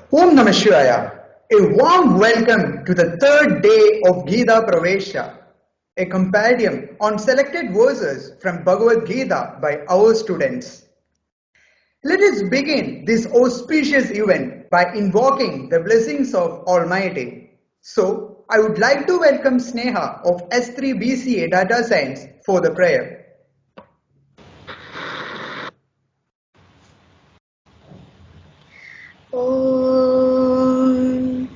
Om Namah Shivaya. A warm welcome to the third day of Gita Pravesha, a compendium on selected verses from Bhagavad Gita by our students. Let us begin this auspicious event by invoking the blessings of Almighty. So, I would like to welcome Sneha of S3 BCA Data Science for the prayer. Om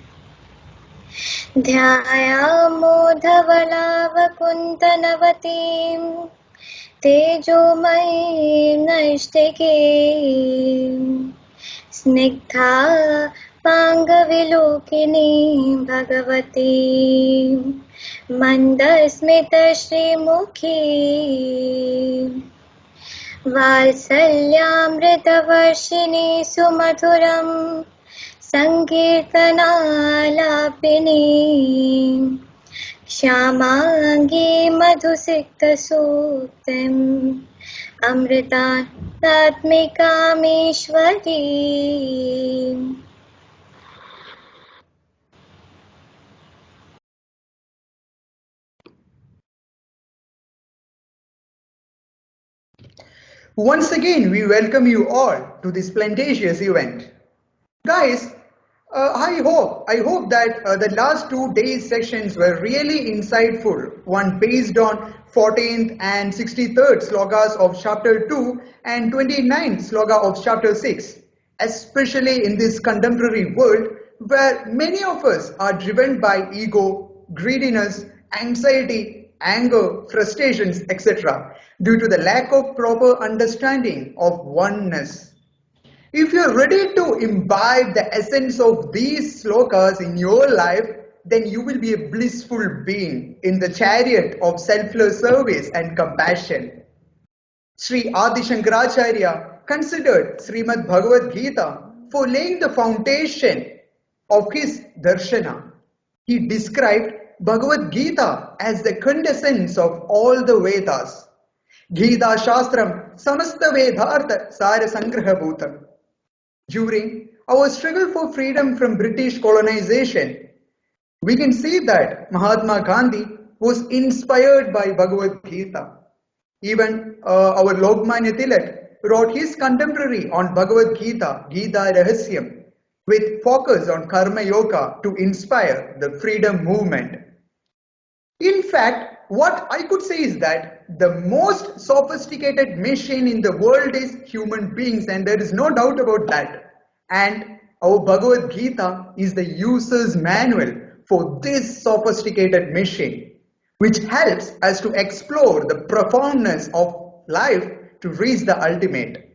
ध्यायामो धवलावकुन्तनवतीं तेजोमयीं नैष्टिकीं Snigdha पाङ्गविलोकिनीं भगवतीं मन्दस्मितश्रीमुखीम् वात्सल्यामृतवर्षिणी सुमधुरं सङ्कीर्तनालापिनी श्यामाङ्गी मधुसिक्तसूक्तिम् अमृतात्मिकामीश्वरी. Once again, we welcome you all to this plenteous event. Guys, I hope that the last 2 days sessions were really insightful, one based on 14th and 63rd slokas of chapter 2 and 29th sloka of chapter 6, especially in this contemporary world where many of us are driven by ego, greediness, anxiety, anger, frustrations, etc. due to the lack of proper understanding of oneness. If you're ready to imbibe the essence of these slokas in your life, then you will be a blissful being in the chariot of selfless service and compassion. Sri Adi Shankaracharya considered Srimad Bhagavad Gita for laying the foundation of his darshana. He described Bhagavad Gita as the quintessence of all the Vedas. Gita Shastram Samasta Vedhartha Sara Sangraha Bhutam. During our struggle for freedom from British colonization, we can see that Mahatma Gandhi was inspired by Bhagavad Gita. Even our Lokmanya Tilak wrote his contemporary on Bhagavad Gita, Gita Rahasyam, with focus on Karma Yoga to inspire the freedom movement. In fact, what I could say is that the most sophisticated machine in the world is human beings, and there is no doubt about that. And our Bhagavad Gita is the user's manual for this sophisticated machine, which helps us to explore the profoundness of life to reach the ultimate.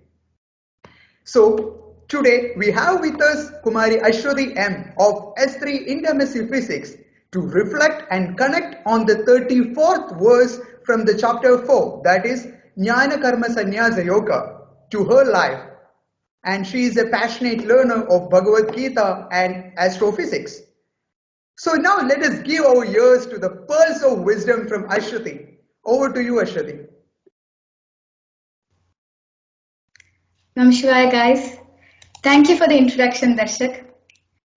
So, today we have with us Kumari Ashwati M of S3 Intimacy Physics to reflect and connect on the 34th verse from the chapter 4, that is Jnana Karma Sannyasa Yoga, to her life. And she is a passionate learner of Bhagavad Gita and astrophysics. So now let us give our ears to the pearls of wisdom from Ashwati. Over to you, Ashwati. Namaskar, guys. Thank you for the introduction, Darshak.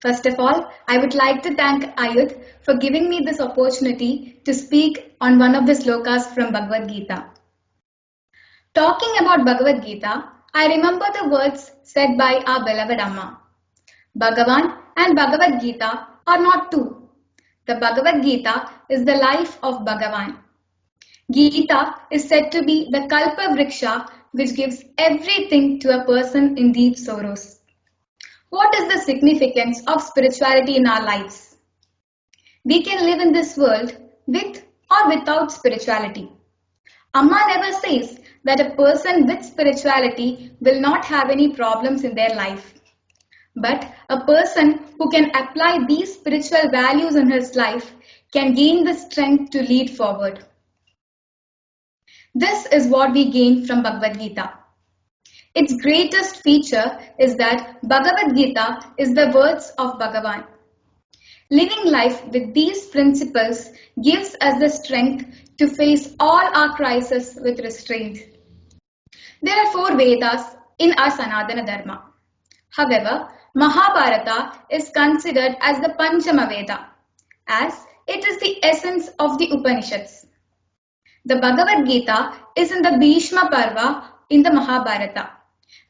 First of all, I would like to thank Ayudh for giving me this opportunity to speak on one of the slokas from Bhagavad Gita. Talking about Bhagavad Gita, I remember the words said by our beloved Amma. Bhagavan and Bhagavad Gita are not two. The Bhagavad Gita is the life of Bhagavan. Gita is said to be the Kalpa Vriksha which gives everything to a person in deep sorrows. What is the significance of spirituality in our lives? We can live in this world with or without spirituality. Amma never says that a person with spirituality will not have any problems in their life. But a person who can apply these spiritual values in his life can gain the strength to lead forward. This is what we gain from Bhagavad Gita. Its greatest feature is that Bhagavad Gita is the words of Bhagavan. Living life with these principles gives us the strength to face all our crises with restraint. There are 4 Vedas in our Sanatana Dharma. However, Mahabharata is considered as the Panchama Veda, as it is the essence of the Upanishads. The Bhagavad Gita is in the Bhishma Parva in the Mahabharata.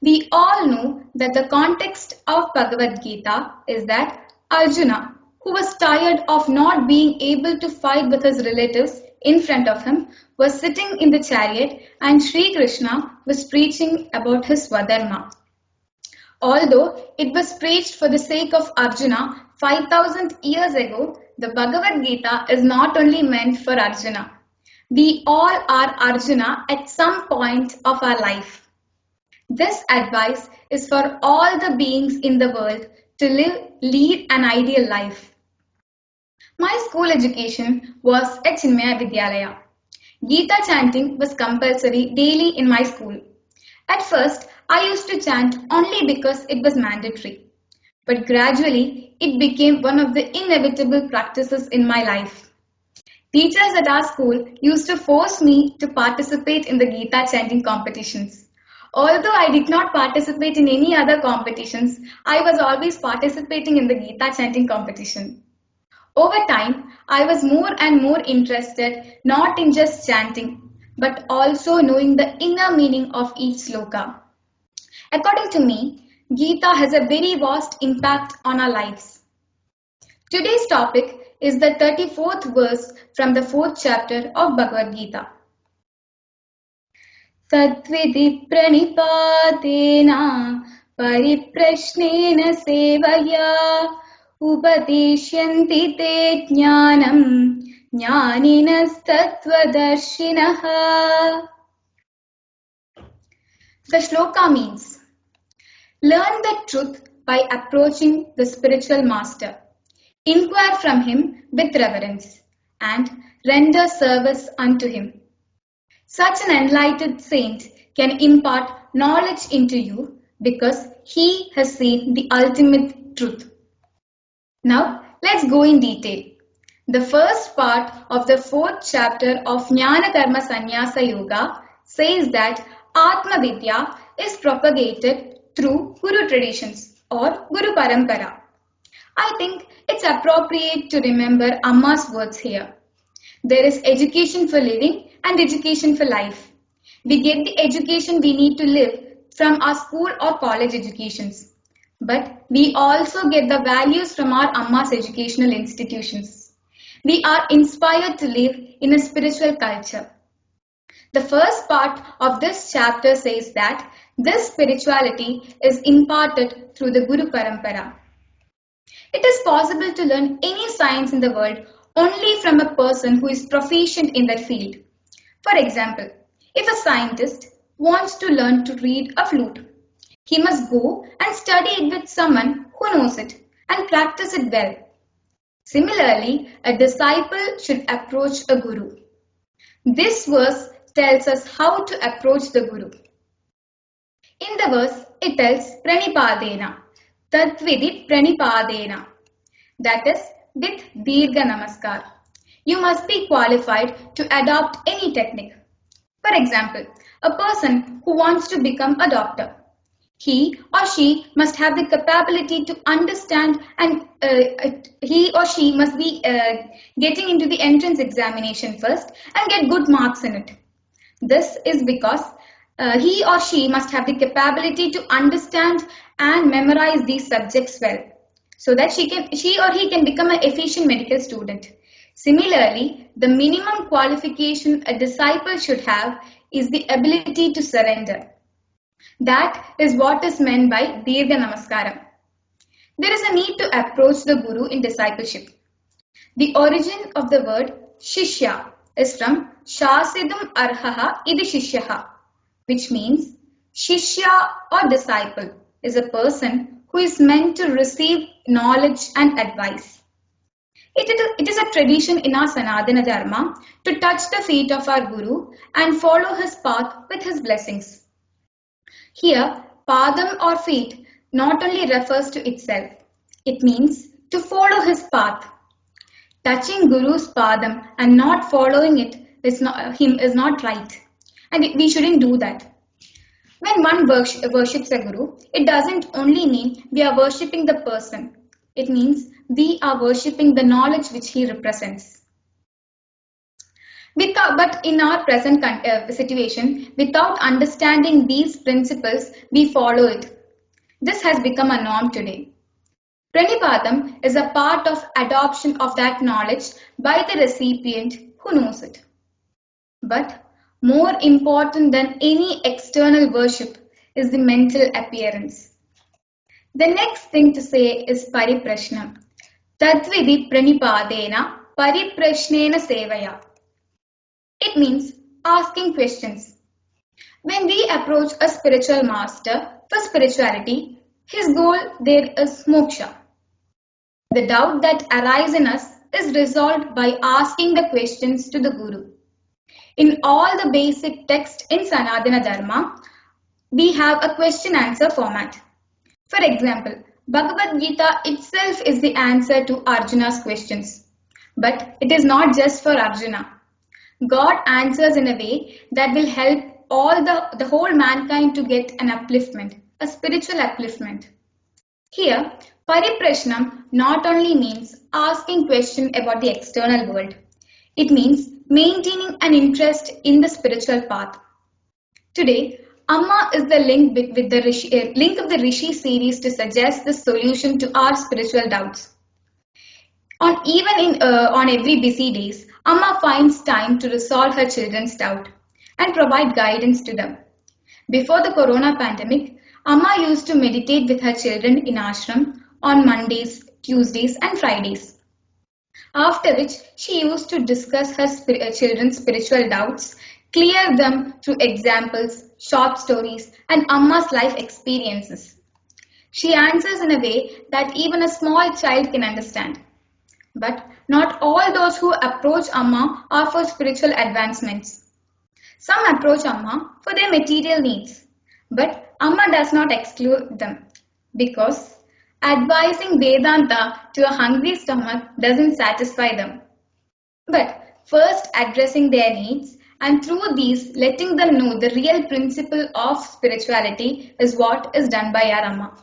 We all know that the context of Bhagavad Gita is that Arjuna, who was tired of not being able to fight with his relatives in front of him, was sitting in the chariot and Sri Krishna was preaching about his Swadharma. Although it was preached for the sake of Arjuna 5000 years ago, the Bhagavad Gita is not only meant for Arjuna. We all are Arjuna at some point of our life. This advice is for all the beings in the world to lead an ideal life. My school education was at Chinmaya Vidyalaya. Gita chanting was compulsory daily in my school. At first, I used to chant only because it was mandatory. But gradually, it became one of the inevitable practices in my life. Teachers at our school used to force me to participate in the Gita chanting competitions. Although I did not participate in any other competitions, I was always participating in the Gita chanting competition. Over time, I was more and more interested not in just chanting, but also knowing the inner meaning of each sloka. According to me, Gita has a very vast impact on our lives. Today's topic is the 34th verse from the 4th chapter of Bhagavad Gita. Tatvidi pranipatena pariprashnena sevaya upadeshyanti te jnanam jnaninas tattvadarshinaha. The shloka means, learn the truth by approaching the spiritual master. Inquire from him with reverence and render service unto him. Such an enlightened saint can impart knowledge into you because he has seen the ultimate truth. Now, let's go in detail. The first part of the 4th chapter of Jnana Karma Sannyasa Yoga says that Atma Vidya is propagated through Guru traditions or Guru Parampara. I think it's appropriate to remember Amma's words here. There is education for living and education for life. We get the education we need to live from our school or college educations. But we also get the values from our Amma's educational institutions. We are inspired to live in a spiritual culture. The first part of this chapter says that this spirituality is imparted through the Guru Parampara. It is possible to learn any science in the world only from a person who is proficient in that field. For example, if a scientist wants to learn to read a flute, he must go and study it with someone who knows it and practice it well. Similarly, a disciple should approach a guru. This verse tells us how to approach the guru. In the verse, it tells pranipadena, tatvidit pranipadena, that is with dirgha namaskar. You must be qualified to adopt any technique. For example, a person who wants to become a doctor, he or she must have the capability to understand and he or she must be getting into the entrance examination first and get good marks in it. This is because he or she must have the capability to understand and memorize these subjects well, so that she or he can become an efficient medical student. Similarly, the minimum qualification a disciple should have is the ability to surrender. That is what is meant by Dirgha Namaskaram. There is a need to approach the Guru in discipleship. The origin of the word Shishya is from Shasidum Arhaha Idi Shishyaha, which means Shishya or disciple is a person who is meant to receive knowledge and advice. It is a tradition in our Sanatana Dharma to touch the feet of our Guru and follow his path with his blessings. Here, padam or feet not only refers to itself, it means to follow his path. Touching Guru's padam and not following it is not right, and we shouldn't do that. When one worships a guru, it doesn't only mean we are worshipping the person. It means we are worshipping the knowledge which he represents. But in our present situation, without understanding these principles, we follow it. This has become a norm today. Pranipadam is a part of adoption of that knowledge by the recipient who knows it. But more important than any external worship is the mental appearance. The next thing to say is pariprashnam. Tadvidi pranipadena pariprashnena sevaya. It means asking questions. When we approach a spiritual master for spirituality, his goal there is moksha. The doubt that arises in us is resolved by asking the questions to the Guru. In all the basic texts in Sanatana Dharma, we have a question-answer format. For example, Bhagavad Gita itself is the answer to Arjuna's questions. But it is not just for Arjuna. God answers in a way that will help all the whole mankind to get an upliftment, a spiritual upliftment. Here, pariprashnam not only means asking questions about the external world. It means maintaining an interest in the spiritual path. Today, Amma is the link with the link of the Rishi series to suggest the solution to our spiritual doubts. On every busy days, Amma finds time to resolve her children's doubt and provide guidance to them. Before the corona pandemic, Amma used to meditate with her children in ashram on Mondays, Tuesdays and Fridays. After which, she used to discuss her children's spiritual doubts, clear them through examples, short stories and Amma's life experiences. She answers in a way that even a small child can understand. But not all those who approach Amma are for spiritual advancements. Some approach Amma for their material needs, but Amma does not exclude them because advising Vedanta to a hungry stomach doesn't satisfy them. But first addressing their needs and through these letting them know the real principle of spirituality is what is done by our Amma.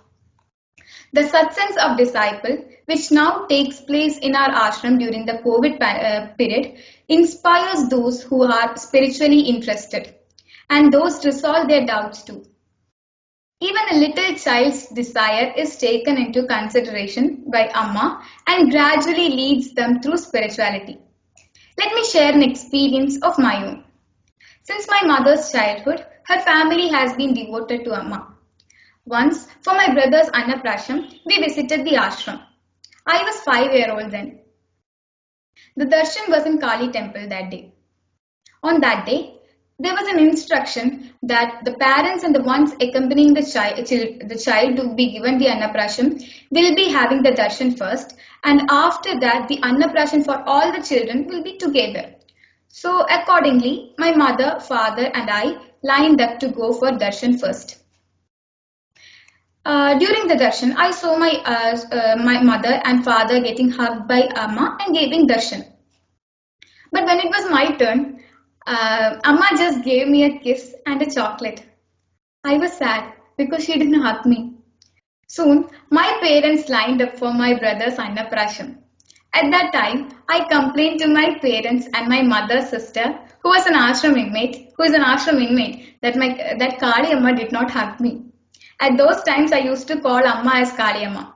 The satsangs of disciple, which now takes place in our ashram during the COVID period, inspires those who are spiritually interested and those resolve their doubts too. Even a little child's desire is taken into consideration by Amma and gradually leads them through spirituality. Let me share an experience of my own. Since my mother's childhood, her family has been devoted to Amma. Once, for my brother's Annaprasham, we visited the ashram. I was 5-year-old then. The darshan was in Kali temple that day. On that day, there was an instruction that the parents and the ones accompanying the child to be given the Annaprasham will be having the darshan first, and after that the Annaprasham for all the children will be together. So accordingly, my mother, father and I lined up to go for darshan first. During the darshan, I saw my mother and father getting hugged by Amma and giving darshan. But when it was my turn, Amma just gave me a kiss and a chocolate. I was sad because she didn't hug me. Soon, my parents lined up for my brother's Annaprasham. At that time, I complained to my parents and my mother's sister, who is an ashram inmate, that Kali Amma did not hug me. At those times, I used to call Amma as Kali Amma.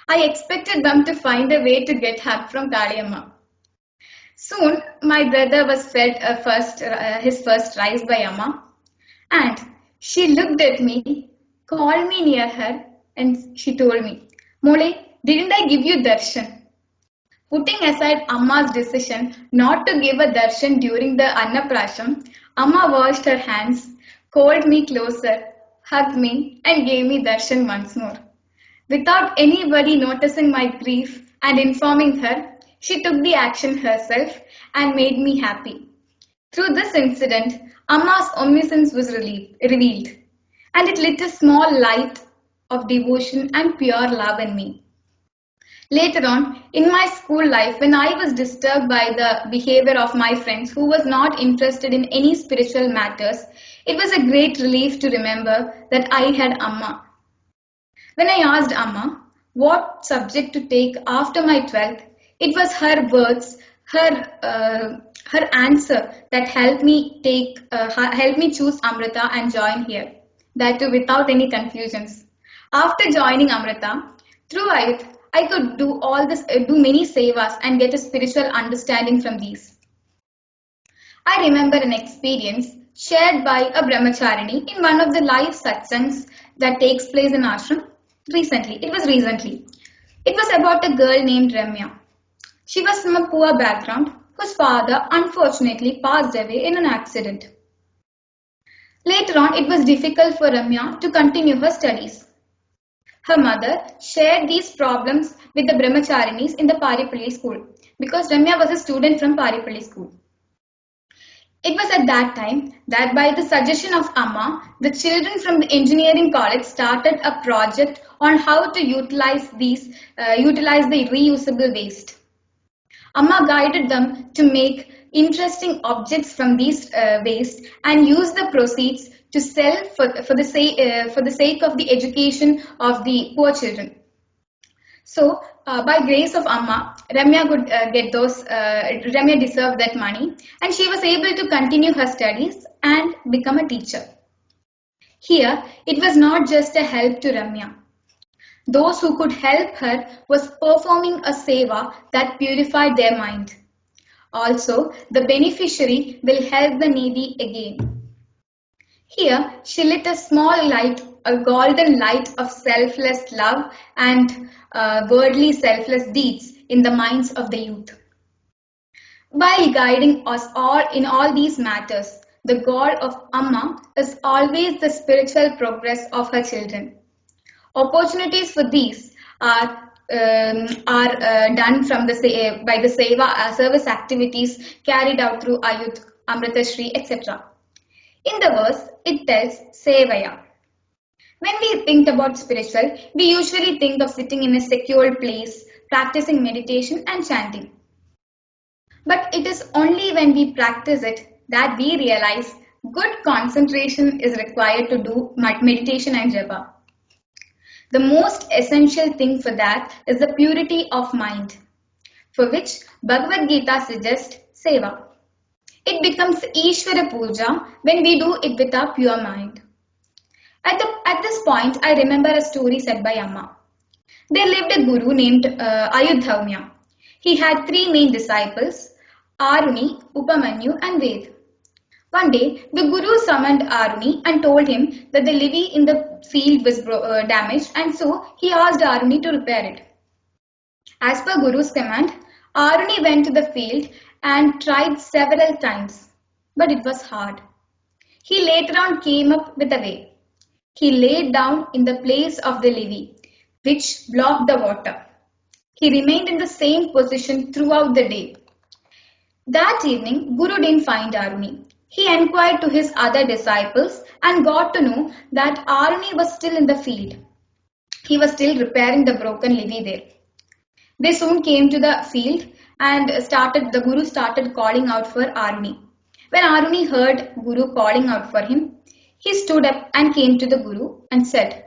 I expected them to find a way to get hug from Kali Amma. Soon, my brother was fed his first rice by Amma, and she looked at me, called me near her, and she told me, "Mole, didn't I give you darshan?" Putting aside Amma's decision not to give a darshan during the Annaprasham, Amma washed her hands, called me closer, hugged me, and gave me darshan once more. Without anybody noticing my grief and informing her, she took the action herself and made me happy. Through this incident, Amma's omniscience was revealed, and it lit a small light of devotion and pure love in me. Later on, in my school life, when I was disturbed by the behavior of my friends who was not interested in any spiritual matters, it was a great relief to remember that I had Amma. When I asked Amma what subject to take after my 12th, it was her words, her answer that helped me choose Amrita and join here. That too without any confusions. After joining Amrita, through it, I could do many sevas and get a spiritual understanding from these. I remember an experience shared by a brahmacharini in one of the live satsangs that takes place in ashram recently. It was recently. It was about a girl named Ramya. She was from a poor background whose father unfortunately passed away in an accident. Later on, it was difficult for Ramya to continue her studies. Her mother shared these problems with the brahmacharinis in the Paripalli school because Ramya was a student from Paripalli school. It was at that time that by the suggestion of Amma, the children from the engineering college started a project on how to utilize the reusable waste. Amma guided them to make interesting objects from these waste and use the proceeds to sell for the sake of the education of the poor children. So, by grace of Amma, Ramya could Ramya deserved that money and she was able to continue her studies and become a teacher. Here, it was not just a help to Ramya. Those who could help her was performing a seva that purified their mind. Also, the beneficiary will help the needy again. Here, she lit a small light, a golden light of selfless love and worldly selfless deeds in the minds of the youth. While guiding us all in all these matters, the goal of Amma is always the spiritual progress of her children. Opportunities for these are done by the seva service activities carried out through Ayut, Amritashri, etc. In the verse, it tells Sevaya. When we think about spiritual, we usually think of sitting in a secure place, practicing meditation and chanting. But it is only when we practice it that we realize good concentration is required to do meditation and japa. The most essential thing for that is the purity of mind, for which Bhagavad Gita suggests seva. It becomes Ishvara Puja when we do it with a pure mind. At this point, I remember a story said by Amma. There lived a guru named Ayudhavya. He had three main disciples, Aruni, Upamanyu and Ved. One day, the guru summoned Aruni and told him that the levee in the field was damaged and so he asked Aruni to repair it. As per Guru's command, Aruni went to the field and tried several times, but it was hard. He later on came up with a way. He laid down in the place of the levee, which blocked the water. He remained in the same position throughout the day. That evening, Guru didn't find Aruni. He inquired to his other disciples and got to know that Aruni was still in the field. He was still repairing the broken levee there. They soon came to the field and the Guru started calling out for Aruni. When Aruni heard Guru calling out for him, he stood up and came to the Guru and said,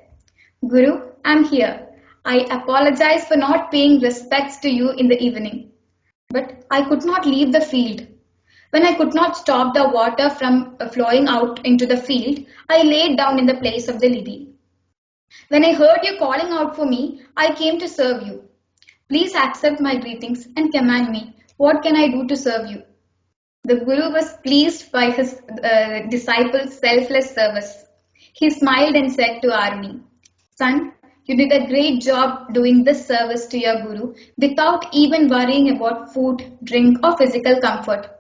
Guru, I'm here. I apologize for not paying respects to you in the evening. But I could not leave the field. When I could not stop the water from flowing out into the field, I laid down in the place of the levee. When I heard you calling out for me, I came to serve you. Please accept my greetings and command me. What can I do to serve you? The Guru was pleased by his disciples' selfless service. He smiled and said to Aruni, Son, you did a great job doing this service to your Guru without even worrying about food, drink or physical comfort.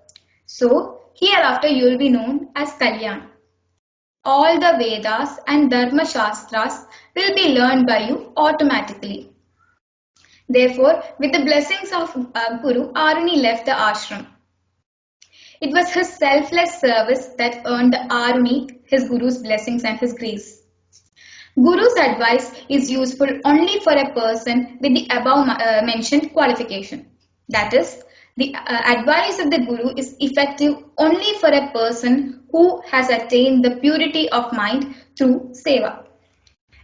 So, hereafter you will be known as Kalyan. All the Vedas and Dharma Shastras will be learned by you automatically. Therefore, with the blessings of Guru, Aruni left the ashram. It was his selfless service that earned Aruni his Guru's blessings and his grace. Guru's advice is useful only for a person with the above mentioned qualification. That is, the advice of the Guru is effective only for a person who has attained the purity of mind through seva.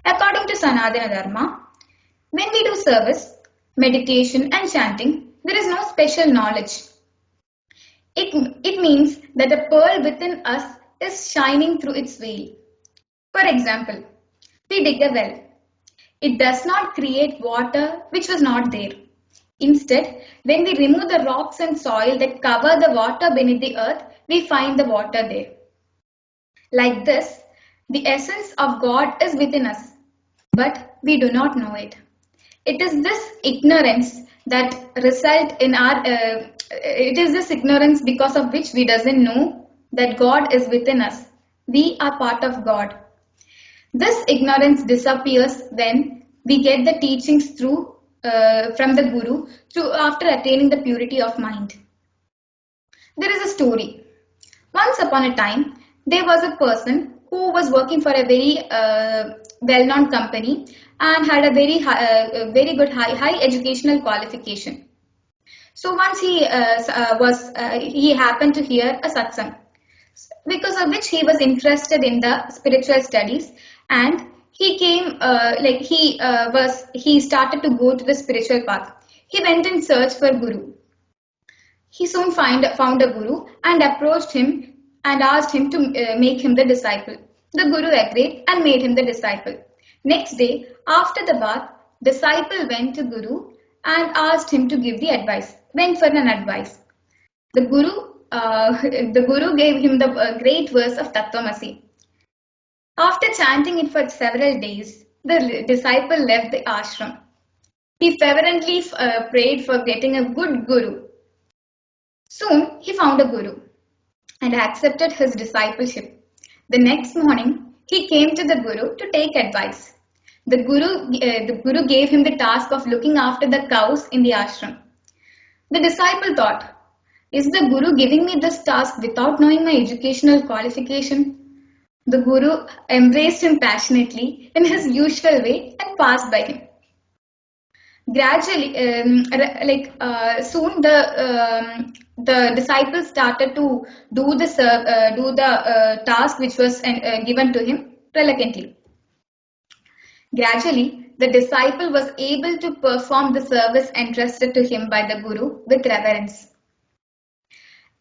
According to Sanatana Dharma, when we do service, meditation and chanting, there is no special knowledge. It means that the pearl within us is shining through its veil. For example, we dig a well. It does not create water which was not there. Instead, when we remove the rocks and soil that cover the water beneath the earth, we find the water there. Like this, the essence of God is within us, but we do not know it. It is this ignorance that result in it is this ignorance because of which we doesn't know that God is within us. We are part of God. This ignorance disappears when we get the teachings through from the Guru after attaining the purity of mind. There is a story. Once upon a time, there was a person who was working for a very well-known company and had a very good high educational qualification. So once he happened to hear a satsang, because of which he was interested in the spiritual studies, and he came he started to go to the spiritual path. He went in search for Guru. He soon found a Guru and approached him and asked him to make him the disciple. The Guru agreed and made him the disciple. Next day, after the bath, disciple went to Guru and asked him to give the advice. Went for an advice. The Guru gave him the great verse of Tattvamasi. After chanting it for several days, the disciple left the ashram. He fervently prayed for getting a good Guru. Soon he found a Guru and accepted his discipleship. The next morning, he came to the Guru to take advice. The Guru gave him the task of looking after the cows in the ashram. The disciple thought, is the Guru giving me this task without knowing my educational qualification? The Guru embraced him passionately in his usual way and passed by him. Gradually, soon the disciple started to do the task which was given to him reluctantly. Gradually, the disciple was able to perform the service entrusted to him by the Guru with reverence.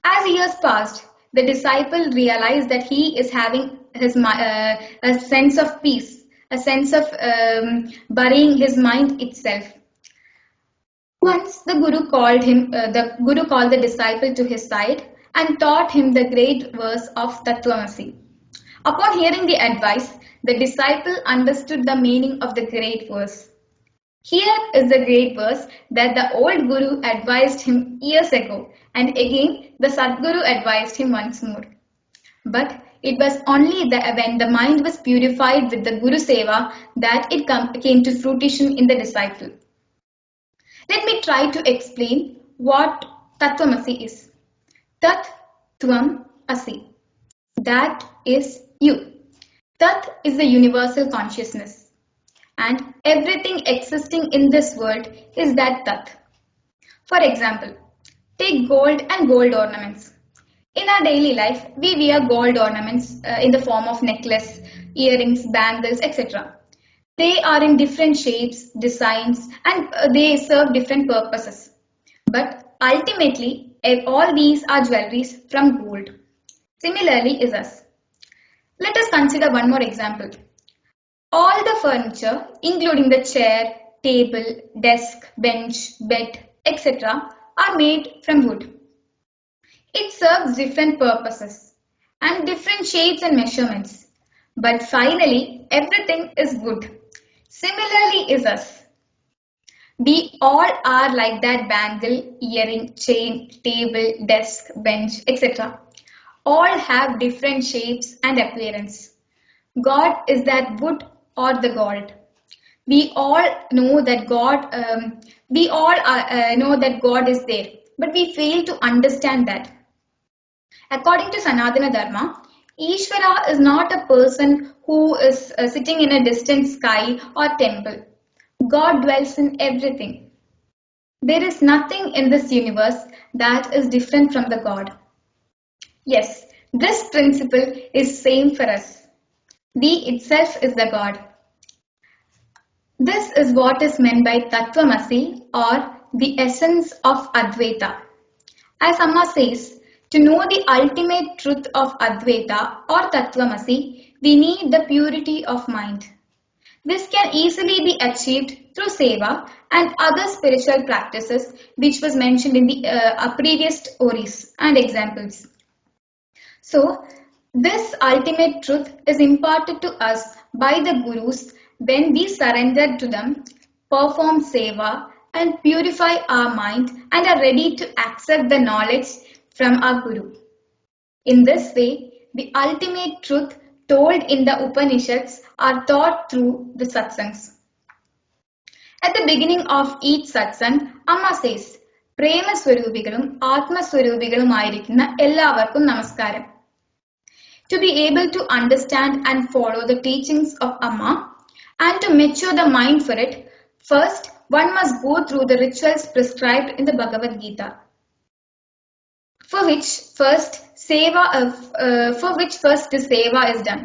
As years passed, the disciple realized that he is having a sense of peace, a sense of burying his mind itself. Once the Guru called the disciple to his side and taught him the great verse of Tattvamasi. Upon hearing the advice, the disciple understood the meaning of the great verse. Here is the great verse that the old Guru advised him years ago, and again the Sadguru advised him once more. But it was only when the mind was purified with the Guru Seva that it came to fruition in the disciple. Let me try to explain what Tattvamasi is. Tat Tvam Asi. That is you. Tat is the universal consciousness. And everything existing in this world is that Tat. For example, take gold and gold ornaments. In our daily life, we wear gold ornaments in the form of necklace, earrings, bangles, etc. They are in different shapes, designs, and they serve different purposes. But ultimately, all these are jewelries from gold. Similarly is us. Let us consider one more example. All the furniture, including the chair, table, desk, bench, bed, etc., are made from wood. It serves different purposes and different shapes and measurements. But finally, everything is wood. Similarly is us. We all are like that bangle, earring, chain, table, desk, bench, etc. All have different shapes and appearance. God is that wood or the gold. We all know that God. Know that God is there, but we fail to understand that. According to Sanatana Dharma, Ishvara is not a person who is sitting in a distant sky or temple. God dwells in everything. There is nothing in this universe that is different from the God. Yes, this principle is same for us. We itself is the God. This is what is meant by Tattvamasi or the essence of Advaita. As Amma says, to know the ultimate truth of Advaita or Tattvamasi, we need the purity of mind. This can easily be achieved through seva and other spiritual practices which was mentioned in the previous stories and examples. So, this ultimate truth is imparted to us by the Gurus when we surrender to them, perform seva, and purify our mind and are ready to accept the knowledge from our Guru. In this way, the ultimate truth told in the Upanishads are taught through the satsangs. At the beginning of each satsang, Amma says, പ്രേമസ്വരൂപികളും ആത്മസ്വരൂപികളുമായിരിക്കുന്ന എല്ലാവർക്കും നമസ്കാരം. To be able to understand and follow the teachings of Amma and to mature the mind for it, first one must go through the rituals prescribed in the Bhagavad Gita. For which first the seva is done.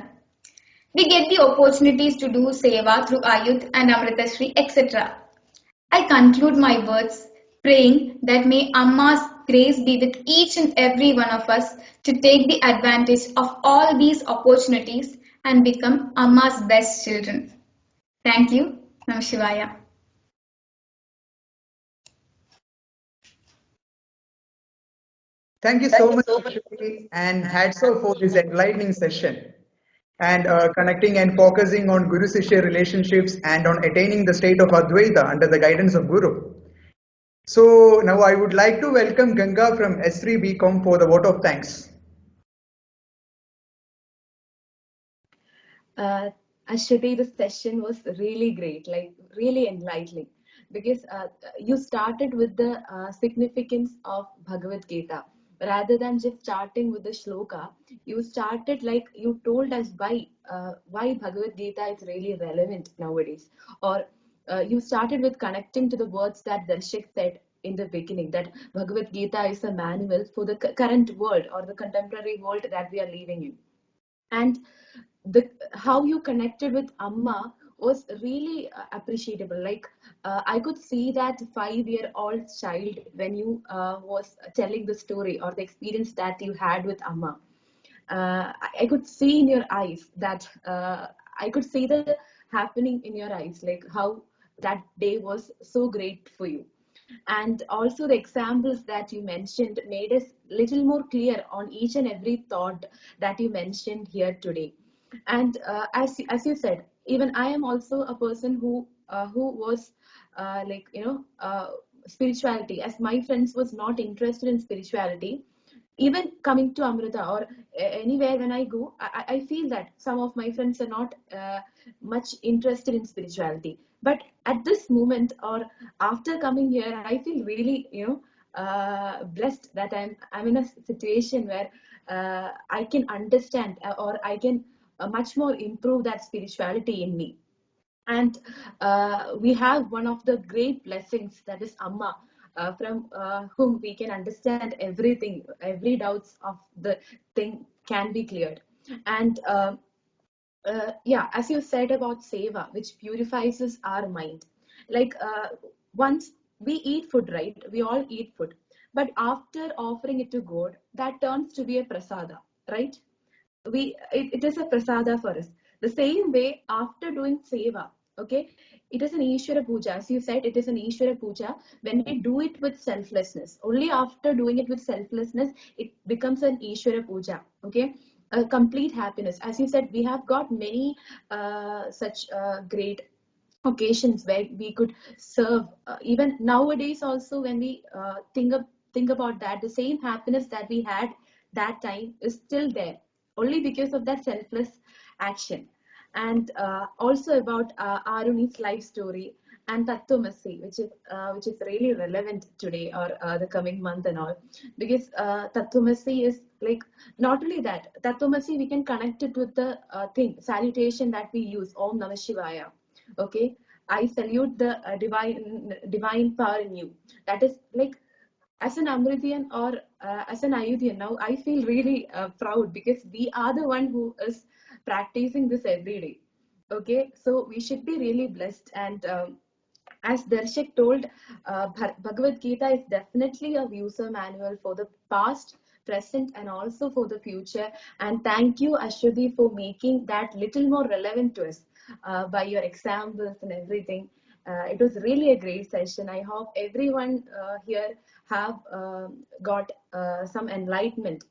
We get the opportunities to do seva through Ayudh and Amritashri, etc. I conclude my words praying that may Amma's grace be with each and every one of us to take the advantage of all these opportunities and become Amma's best children. Thank you. Namah Shivaya. Thank you so much, Shruti, and hats off for this enlightening session and connecting and focusing on Guru Sishya relationships and on attaining the state of Advaita under the guidance of Guru. So now I would like to welcome Ganga from S3BCom for the vote of thanks. Ashwati, the session was really great, like really enlightening, because you started with the significance of Bhagavad Gita. Rather than just starting with the shloka, you started like you told us why Bhagavad Gita is really relevant nowadays, or you started with connecting to the words that Darshik said in the beginning, that Bhagavad Gita is a manual for the current world or the contemporary world that we are living in. And the how you connected with Amma was really appreciable. Like I could see that 5-year-old child when you was telling the story or the experience that you had with Amma. I could see in your eyes that I could see the happening in your eyes, like how that day was so great for you. And also the examples that you mentioned made us little more clear on each and every thought that you mentioned here today. And as you said, even I am also a person who was like spirituality, as my friends was not interested in spirituality. Even coming to Amrita or anywhere when I go, I feel that some of my friends are not much interested in spirituality. But at this moment or after coming here, I feel really, blessed that I'm in a situation where I can understand or I can much more improve that spirituality in me. And we have one of the great blessings, that is Amma, from whom we can understand everything, every doubts of the thing can be cleared. And yeah, as you said about seva, which purifies our mind. Like once we eat food, right? We all eat food. But after offering it to God, that turns to be a prasada, right? It is a prasada for us. The same way after doing seva, okay, it is an Ishvara puja. As you said, it is an Ishvara puja. When we do it with selflessness, only after doing it with selflessness, it becomes an Ishvara puja, okay, a complete happiness. As you said, we have got many such great occasions where we could serve. Even nowadays also, when we think about that, the same happiness that we had that time is still there, only because of that selfless action. and also about Aruni's life story and Tattvamasi, which is really relevant today or the coming month and all, because Tattvamasi is like not only that. Tattvamasi we can connect it with the thing salutation that we use, Om Namah Shivaya. Okay, I salute the divine power in you. That is like, as an Amrithian or as an Ayodhyan now, I feel really proud because we are the one who is practicing this every day. Okay, so we should be really blessed. And as Darshak told, Bhagavad Gita is definitely a user manual for the past, present, and also for the future. And thank you, Ashwati, for making that little more relevant to us by your examples and everything. It was really a great session. I hope everyone here have got some enlightenment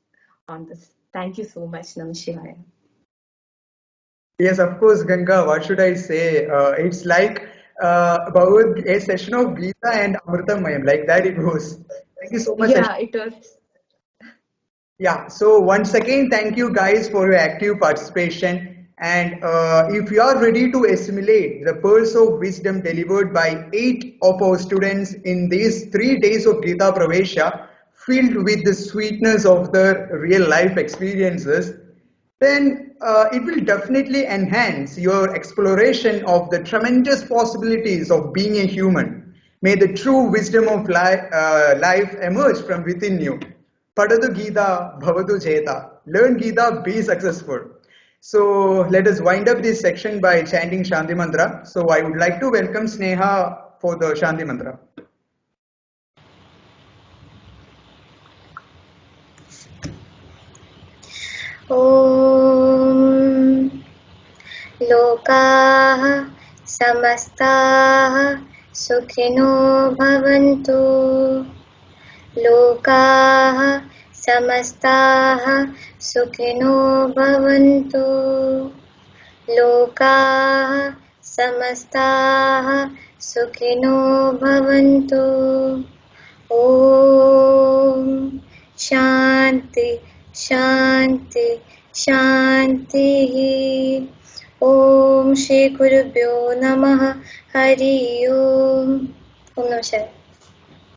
on this. Thank you so much, Namah. Yes, of course, Ganga. What should I say? It's like about a session of Gita and Amritamayam. Like that it goes. Thank you so much, Yeah, it was. yeah, so once again, thank you guys for your active participation. And if you are ready to assimilate the pearls of wisdom delivered by 8 of our students in these 3 days of Gita Pravesha, filled with the sweetness of their real life experiences, then it will definitely enhance your exploration of the tremendous possibilities of being a human. May the true wisdom of life emerge from within you. Padadu Gita, Bhavatu Jeta. Learn Gita, be successful. So let us wind up this section by chanting Shanti Mantra. So I would like to welcome Sneha for the Shanti Mantra. ॐ लोकाः समस्ताः सुखिनो भवन्तु लोकाः समस्ताः सुखिनो भवन्तु लोकाः समस्ताः सुखिनो भवन्तु ॐ शान्ति शान्ति शान्तिः ॐ श्री गुरुभ्यो नमः हरि ओम नमः शिवाय।